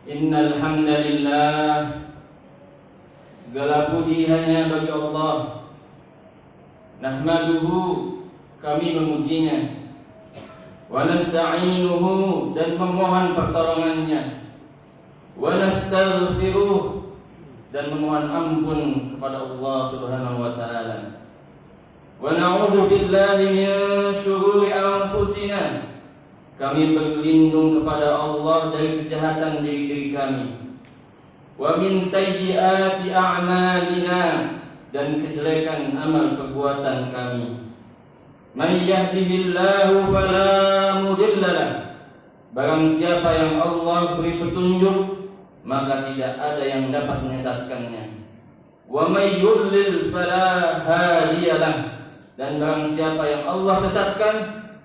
Innal hamdalillah, segala puji hanya bagi Allah. Nahmaduhu, kami memujinya. Wa nasta'inuhu, dan memohon pertolongannya. Wa nastaghfiruh, dan memohon ampun kepada Allah Subhanahu wa taala. Wa na'udzu billahi min syururi anfusina, kami berlindung kepada Allah dari kejahatan diri kami. Wa min sayyiati a'malina, dan kejelekan amal perbuatan kami. Man yahdihillahu fala mudhillalah, barang siapa yang Allah beri petunjuk, maka tidak ada yang dapat menyesatkannya. Wa may yudlil fala hadiyalah, dan barang siapa yang Allah sesatkan,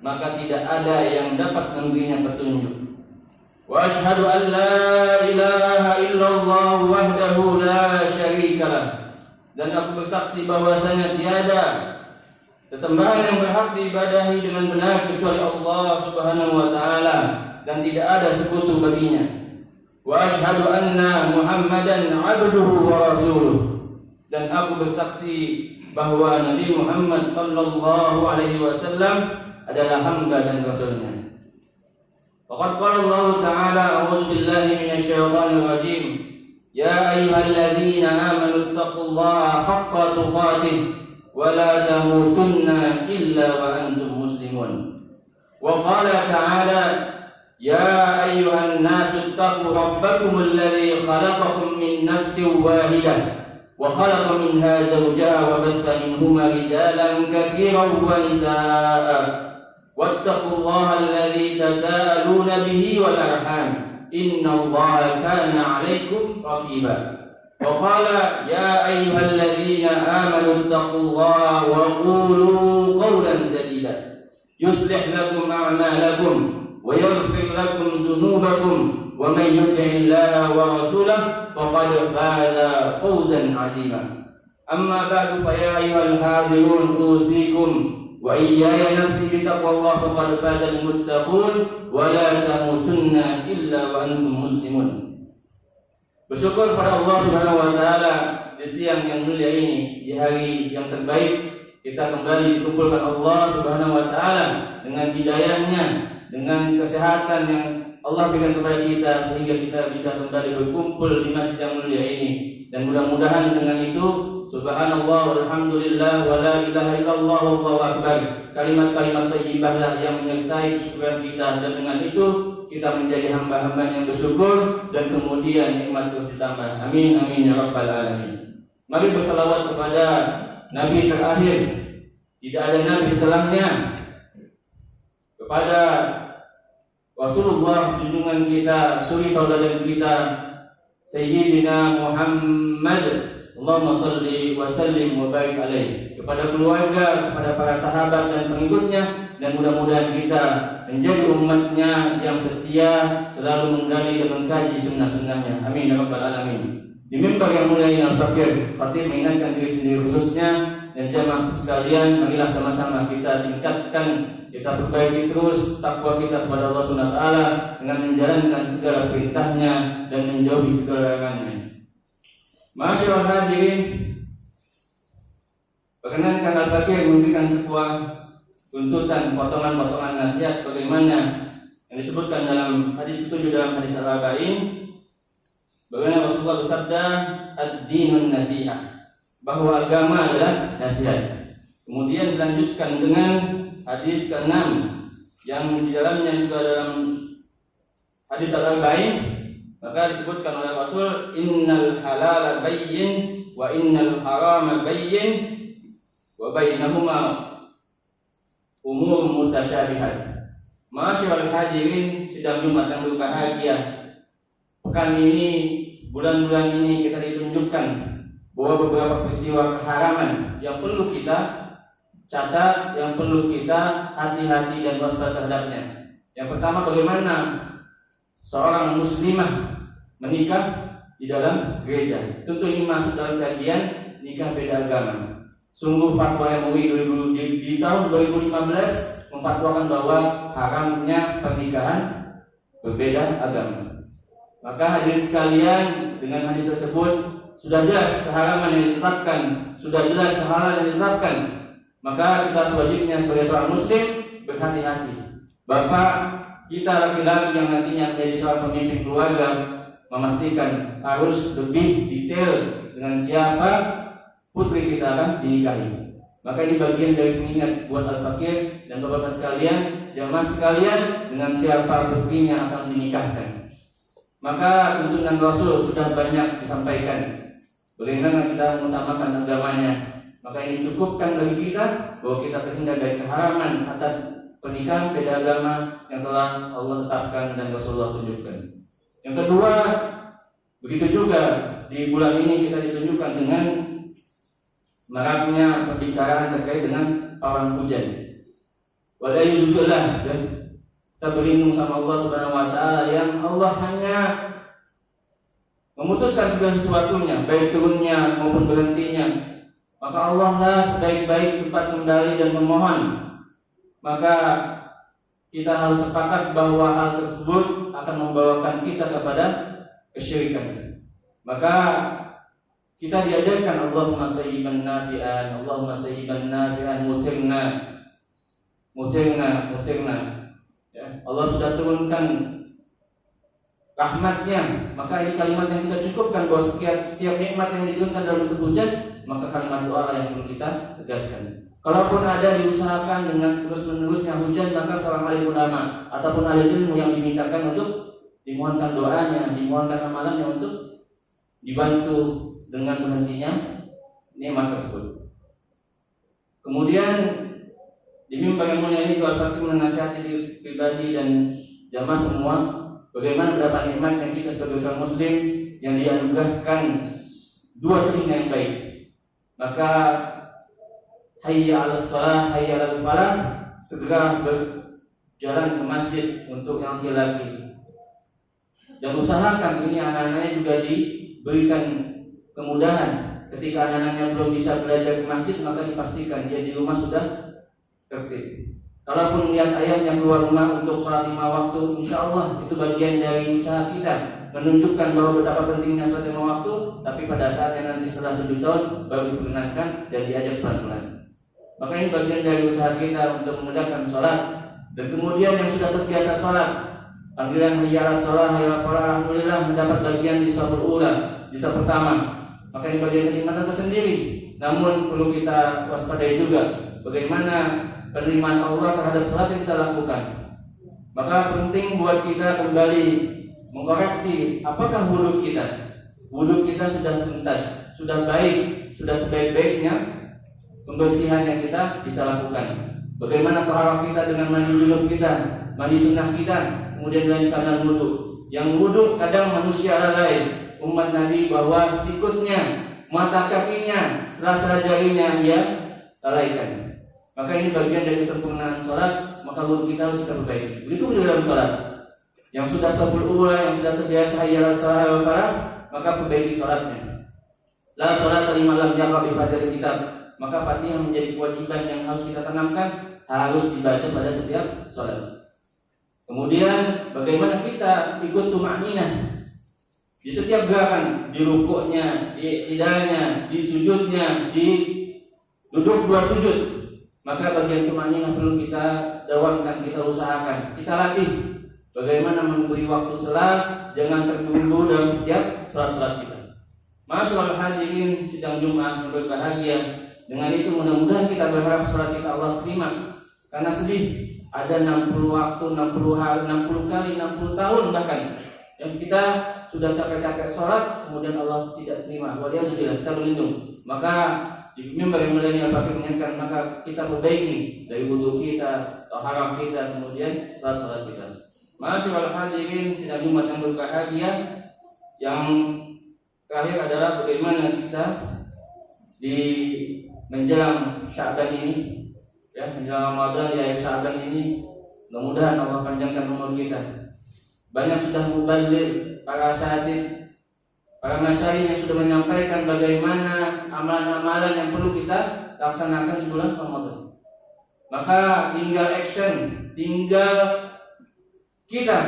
maka tidak ada yang dapat memberinya petunjuk. Wa asyhadu an la ilaha illallah wahdahu la syarikalah, dan aku bersaksi bahwasanya tiada sesembahan yang berhak diibadahi dengan benar kecuali Allah Subhanahu wa taala, dan tidak ada sekutu baginya. Wa asyhadu anna Muhammadan abduhu wa rasuluh, dan aku bersaksi bahwa Nabi Muhammad sallallahu alaihi wasallam adalah hamba dan rasulnya. Faqad qala Allah Ta'ala, a'udzu billahi minasy syaithanir rajim, ya ayyuhalladzina amanu taqullaha haqqa tuqatih wa la tamutunna illa wa antum muslimun. Wa qala ta'ala, ya ayyuhan nasu taqu rabbakumul ladzi khalaqakum min nafsin wahidah wa khalaqa minha zawjaha wa batha minhuma rijalan katsiran wa nisaa'a wattaqullaha alladzi tasaaluna bihi wal arham innallaha kana 'alaikum raqiba. Wa qala ya ayyuhalladzina amanu taqullaha wa qulu qawlan sadida yuslih lakum a'malakum wa yaghfir lakum dhunubakum wa may yuti'illaha wa rasulahu faqad faza fawzan 'azima. Amma ba'du, fa ya ayyuhal hadirun usikum wa iyaya nafsi bitaqwallah faqad fazal muttaqun wa la tamutunna illa wa antum muslimun. Bersyukur pada Allah Subhanahu wa taala di siang yang mulia ini, di hari yang terbaik, kita kembali dikumpulkan Allah Subhanahu wa taala dengan hidayahnya, dengan kesehatan yang Allah berikan kepada kita, sehingga kita bisa kembali berkumpul di masjid yang mulia ini. Dan mudah-mudahan dengan itu, subhanallah walhamdulillah wa la ilaha illallah wallahu akbar, kalimat-kalimat thayyibah lah yang menyertai kesyukuran kita, dan dengan itu kita menjadi hamba-hamba yang bersyukur, dan kemudian nikmat terus ditambah. Amin amin ya rabbal alamin. Mari bersalawat kepada Nabi terakhir, tidak ada nabi setelahnya, kepada Rasulullah junjungan kita, suri tauladan kita, Sayyidina Muhammad, Allahumma salli wa sallim wa barik alaih, kepada keluarga, kepada para sahabat dan pengikutnya, dan mudah-mudahan kita menjadi umatnya yang setia, selalu menggali dan mengkaji sunnah-sunnahnya. Amin ya rabbal alamin. Di mimbar yang mulia ini Al-Fakir Khatib mengingatkan diri sendiri khususnya, dan jamaah sekalian, marilah sama-sama kita tingkatkan, kita perbaiki terus takwa kita kepada Allah Subhanahu wa taala dengan menjalankan segala perintahnya dan menjauhi segala larangannya. Masyaallah hadirin, perkenankan Al-Fakir memberikan sebuah tuntutan, potongan-potongan nasihat sebagaimana yang disebutkan dalam hadis ketujuh dalam hadis Al-Arba'in, bagaimana Rasulullah bersabda, ad-dinun nasihah, bahwa agama adalah nasihat. Kemudian dilanjutkan dengan hadis ke-6 yang di dalamnya juga dalam hadis Al-Arba'in, maka disebutkan oleh Rasul, innal halala bayyin wa innal harama bayyin wa bainahuma umur mutasyabihat. Masyaallah hadirin sidang Jumat yang berbahagia, pekan ini, bulan-bulan ini kita ditunjukkan bahwa beberapa peristiwa keharaman yang perlu kita catat, yang perlu kita hati-hati dan waspada terhadapnya. Yang pertama, bagaimana seorang muslimah menikah di dalam gereja. Tentu ini masuk dalam kajian nikah beda agama. Sungguh fatwa MUI di tahun 2015 memfatwakan bahwa haramnya pernikahan berbeda agama. Maka hadirin sekalian, dengan hadis tersebut sudah jelas keharaman yang ditetapkan, sudah jelas kehalalan yang ditetapkan. Maka kita sewajibnya sebagai seorang muslim berhati-hati. Bapak kita laki-laki yang nantinya menjadi seorang pemimpin keluarga, memastikan harus lebih detail dengan siapa putri kita akan dinikahi. Maka ini bagian dari pengingat buat al-fakir dan bapak sekalian, jamaah sekalian, dengan siapa putrinya akan dinikahkan. Maka tuntunan Rasul sudah banyak disampaikan bagaimana kita mengutamakan agamanya. Maka ini cukupkan bagi kita bahwa kita terhindar dari keharaman atas pernikahan beda agama yang telah Allah tetapkan dan Rasulullah tunjukkan. Yang kedua, begitu juga di bulan ini kita ditunjukkan dengan maraknya pembicaraan terkait dengan pawang hujan. Walaikumsalam, ya. Kita berlindung sama Allah Subhanahu wa taala yang Allah hanya memutuskan segala sesuatunya, baik turunnya maupun berhentinya. Maka Allah lah sebaik-baik tempat kembali dan memohon. Maka kita harus sepakat bahwa hal tersebut akan membawakan kita kepada kesyirikan. Maka kita diajarkan Allahumma sayyiban nafi'an, Allahumma sayyiban nafi'an, mutirna. Ya, Allah sudah turunkan rahmatnya. Maka ini kalimat yang kita cukupkan bahwa setiap nikmat yang diturunkan dalam bentuk hujan, maka kalimat doa yang perlu kita tegaskan. Kalaupun ada diusahakan dengan terus-menerusnya hujan, maka seorang alim ulama ataupun alim ilmu yang dimintakan untuk dimohonkan doanya, dimohonkan amalannya untuk dibantu dengan berhentinya nikmat tersebut. Kemudian di mimbar yang mulia ini juga Al-Fakir menasihati diri pribadi dan jamaah semua bagaimana mendapat nikmat yang kita sebagai seorang muslim yang dianugerahkan dua telinga yang baik. Maka hayya 'alas shalah, hayya 'alal falah, segera berjalan ke masjid untuk yang laki-laki. Dan usahakan ini anak-anaknya juga diberikan kemudahan. Ketika anak-anaknya belum bisa belajar ke masjid, maka dipastikan dia di rumah sudah tertib. Kalaupun melihat ayahnya keluar rumah untuk sholat 5 waktu, insya Allah itu bagian dari usaha kita menunjukkan bahwa betapa pentingnya sholat 5 waktu. Tapi pada saatnya nanti setelah 7 tahun baru diperkenankan dan diajak pelan-pelan. Maka ini bagian dari usaha kita untuk memudahkan sholat. Dan kemudian yang sudah terbiasa sholat, panggilan hayya 'alas shalah, hayya 'alal falah, alhamdulillah mendapat bagian di shaful ula, di shaf pertama. Maka ini bagian kenikmatan tersendiri. Namun perlu kita waspadai juga bagaimana penerimaan Allah terhadap salat yang kita lakukan. Maka penting buat kita kembali mengkoreksi apakah wudhu kita. Wudhu kita sudah tuntas, sudah baik, sudah sebaik-baiknya pembersihan yang kita bisa lakukan. Bagaimana taharah kita dengan mandi junub kita, mandi sunnah kita, kemudian dilanjutkan dengan wudhu. Yang wudhu kadang manusia lalai, umat Nabi bahwa sikutnya, mata kakinya, sela-sela jarinya dia lalaikan. Maka ini bagian dari kesempurnaan sholat. Maka wudhu kita harus kita perbaiki. Begitu juga dalam sholat. Yang sudah shaful ula, yang sudah terbiasa hayya 'alas shalah wal falah, maka perbaiki sholatnya. La sholat liman lam yaqra bi fatihatil kitab. Maka Fatihah menjadi kewajiban yang harus kita tanamkan, harus dibaca pada setiap sholat. Kemudian bagaimana kita ikut tumakninah di setiap gerakan, di rukuknya, di i'tidalnya, di sujudnya, di duduk 2 sujud. Maka bagian tumakninah perlu kita dawamkan, kita usahakan, kita latih. Bagaimana memberi waktu salat, jangan tertunggu dalam setiap salat-salat kita. Masyaallah hadirin sidang Jumat yang berbahagia. Dengan itu mudah-mudahan kita berharap salat kita Allah terima. Karena sedih, ada 60 waktu, 60 hari, 60 kali, 60 tahun bahkan yang kita sudah capek-capek salat, kemudian Allah tidak terima. Waliyahzubillah, kita berlindung. Maka di mimbar yang mulia ini Al-Fakir mengingatkan, maka kita perbaiki dari wudhu kita, taharah kita, kemudian salat-salat kita. Masyaallah hadirin sidang Jumat yang berbahagia. Yang terakhir adalah bagaimana kita di menjelang Sya'ban ini, ya, menjelang Ramadan, di akhir Sya'ban ini, mudah-mudahan Allah panjangkan umur kita. Banyak sudah mubaligh, para asatidz, para masyayikh yang sudah menyampaikan bagaimana amalan-amalan yang perlu kita laksanakan di bulan Ramadan. Maka tinggal action, tinggal kita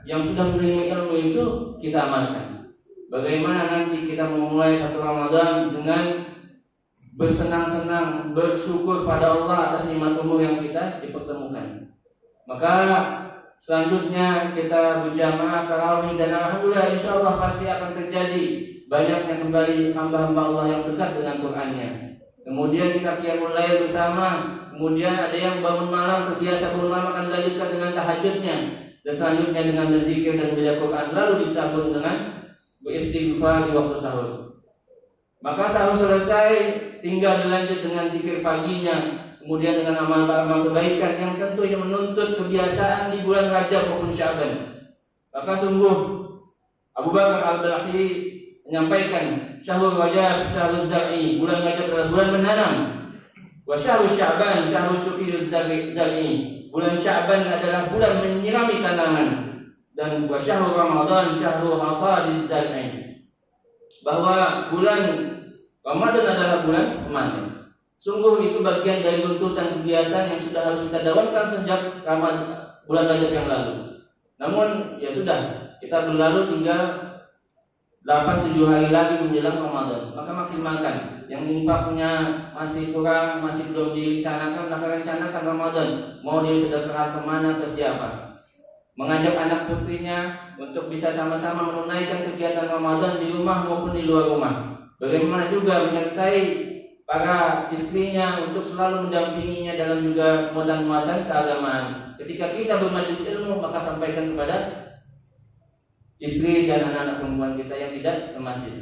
yang sudah menerima ilmu itu kita amalkan. Bagaimana nanti kita memulai satu Ramadan dengan bersenang-senang, bersyukur pada Allah atas nikmat umur yang kita dipertemukan. Maka selanjutnya kita berjamaah tarawih, dan alhamdulillah insyaallah pasti akan terjadi banyaknya kembali hamba-hamba Allah yang dekat dengan Qur'annya. Kemudian kita qiyamul lail bersama. Kemudian ada yang bangun malam, terbiasa bangun malam akan dilanjutkan dengan tahajudnya. Dan selanjutnya dengan berzikir dan membaca Quran, lalu disambung dengan beristighfar di waktu sahur. Maka sahur selesai, tinggal dilanjut dengan zikir paginya, kemudian dengan amal-amal kebaikan yang tentunya menuntut kebiasaan di bulan Rajab maupun Sya'ban. Maka sungguh Abu Bakar Al-Balakhi menyampaikan, syahrul Rajab syahrul zar'i, bulan Rajab adalah bulan menanam. Wa syahrul Sya'ban syahrul syukirul zar'i, bulan Sya'ban adalah bulan menyirami tanaman. Dan wa syahrul Ramadan syahrul hasadiz zar'i, bahwa bulan Ramadan adalah bulan panen. Sungguh itu bagian dari tuntutan kegiatan yang sudah harus kita dawamkan sejak bulan Rajab yang lalu. Namun ya sudah, kita berlalu tinggal 8-7 hari lagi menjelang Ramadan. Maka maksimalkan. Yang infaknya masih kurang, masih belum direncanakan, maka rencanakan Ramadan. Mau dia sedekah kemana, ke siapa. Mengajak anak putrinya untuk bisa sama-sama menunaikan kegiatan Ramadan di rumah maupun di luar rumah. Bagaimana juga menyertai para istrinya untuk selalu mendampinginya dalam juga muatan-muatan keagamaan. Ketika kita bermajlis ilmu, maka sampaikan kepada istri dan anak-anak perempuan kita yang tidak ke masjid.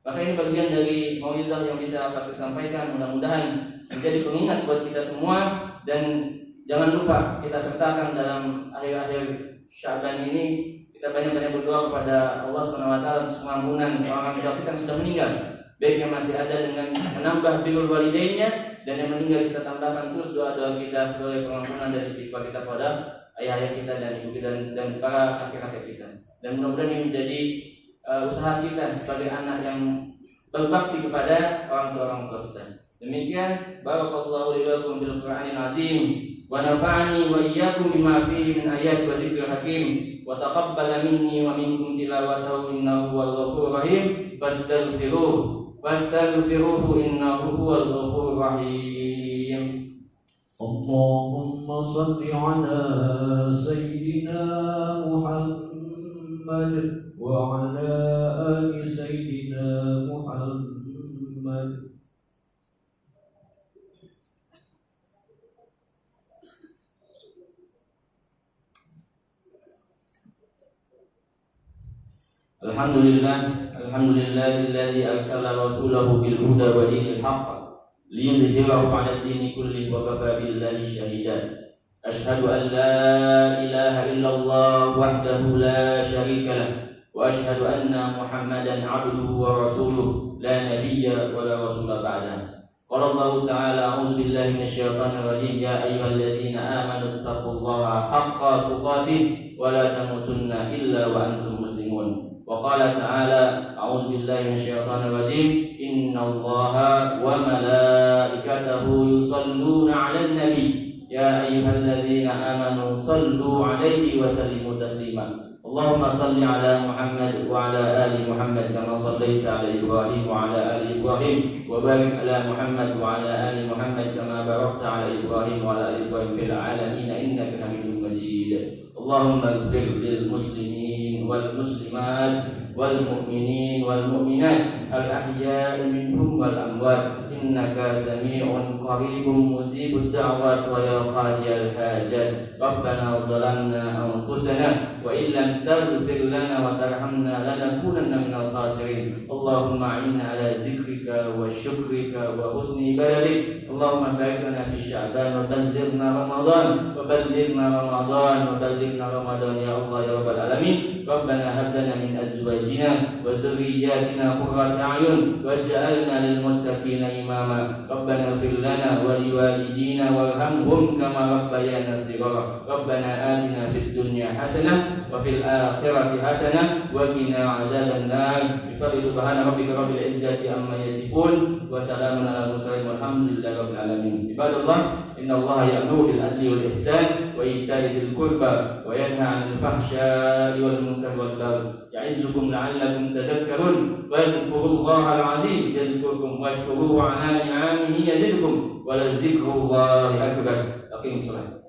Maka ini bagian dari mauizah yang bisa Pak sampaikan. Mudah-mudahan menjadi pengingat buat kita semua, dan jangan lupa kita sertakan dalam akhir-akhir Sya'ban ini kita banyak-banyak berdoa kepada Allah SWT untuk pengampunan orang kita yang sudah meninggal, baik yang masih ada dengan menambah birrul walidaynya, dan yang meninggal kita tambahkan terus doa-doa kita sebagai pengampunan dan istighfar kita pada ayah-ayah kita dan ibu kita dan para kakek-kakek kita. Dan mudah-mudahan ini menjadi usaha kita sebagai anak yang berbakti kepada orang tua kita. Demikian, barakallahu li wa lakum bil Qur'anil azim, wa nafa'ani wa iyyakum bima fihi min ayati wa dzikril hakim, wa taqabbala minni wa minkum tilawatahu innahu huwal ghafurur rahim. Fastaghfiruhu innahu huwal ghafurur rahim. Allahumma shalli ala sayyidina Muhammad wa ala ali sayyidina Muhammad. Alhamdulillahilladzi arsala rasulahu bil huda wa dinil haqq liyudhhirahu 'ala ad-dini kullihi wa kafa billahi shahidan. Asyhadu an la ilaha illallah wahdahu la syarika lah, wa asyhadu anna Muhammadan 'abduhu wa rasuluh la nabiyya wa la rasula ba'dah. Qala Allah ta'ala, a'udzu billahi minasyaitonir rajim, ya ayyuhalladzina amanu taqullaha haqqa tuqatih wa la tamutunna illa wa antum muslimun. Wa qala ta'ala, a'udzu billahi minasyaitonir rajim, innallaha wa malaikatahu yusholluna 'alan nabi ya ayyuhalladzina amanu shallu 'alaihi wa sallimu taslima. Allahumma shalli 'ala Muhammad wa 'ala ali Muhammad kama shallaita 'ala Ibrahim wa 'ala ali Ibrahim, wa barik 'ala Muhammad wa 'ala ali Muhammad kama barakta 'ala Ibrahim wa 'ala ali Ibrahim fil 'alamin innaka Hamidum Majid. Allahumma ighfir lil muslimin wal muslimat wal mu'minin wal mu'minat al ahya'i minhum wal amwat innaka sami'un qaribun mujibud da'wat wa ya qadiyal hajat. Rabbana zalamna anfusana wa illam taghfir lana wa tarhamna lanakunanna minal khasirin. Allahumma a'inna ala zikrika wa syukrika wa husni ibadatik. Allahumma barik lana fi Sya'ban wa ballighna Ramadan wa ballighna Ramadan wa ballighna Ramadan ya Allah ya rabbal alamin. Rabbana hab lana min azwajina wa dhurriyyatina qurrata a'yun waj'alna lil muttaqina imama. Rabbana ighfir lana wa liwalidina warhamhum kama rabbayana shighara. Rabbana atina fid dunya hasanah wa fil akhirati hasanah wa qina adzaban nar. Bi subhana rabbika rabbil izzati amma yasifun wa salamun alal mursalin walhamdulillahi rabbil alamin. Ibadallah, Innallaha ya'muru bil adli wal ihsan wa ita'i dzil qurba wa yanha 'anil fahsya'i wal munkari wal baghi ya'izukum la'allakum tadhakkarun fadhkurullaha al-'azim yadhkurkum washkuruhu 'ala ni'amihi yazidkum wa la dzikrullahi akbar. Aqimus shalah.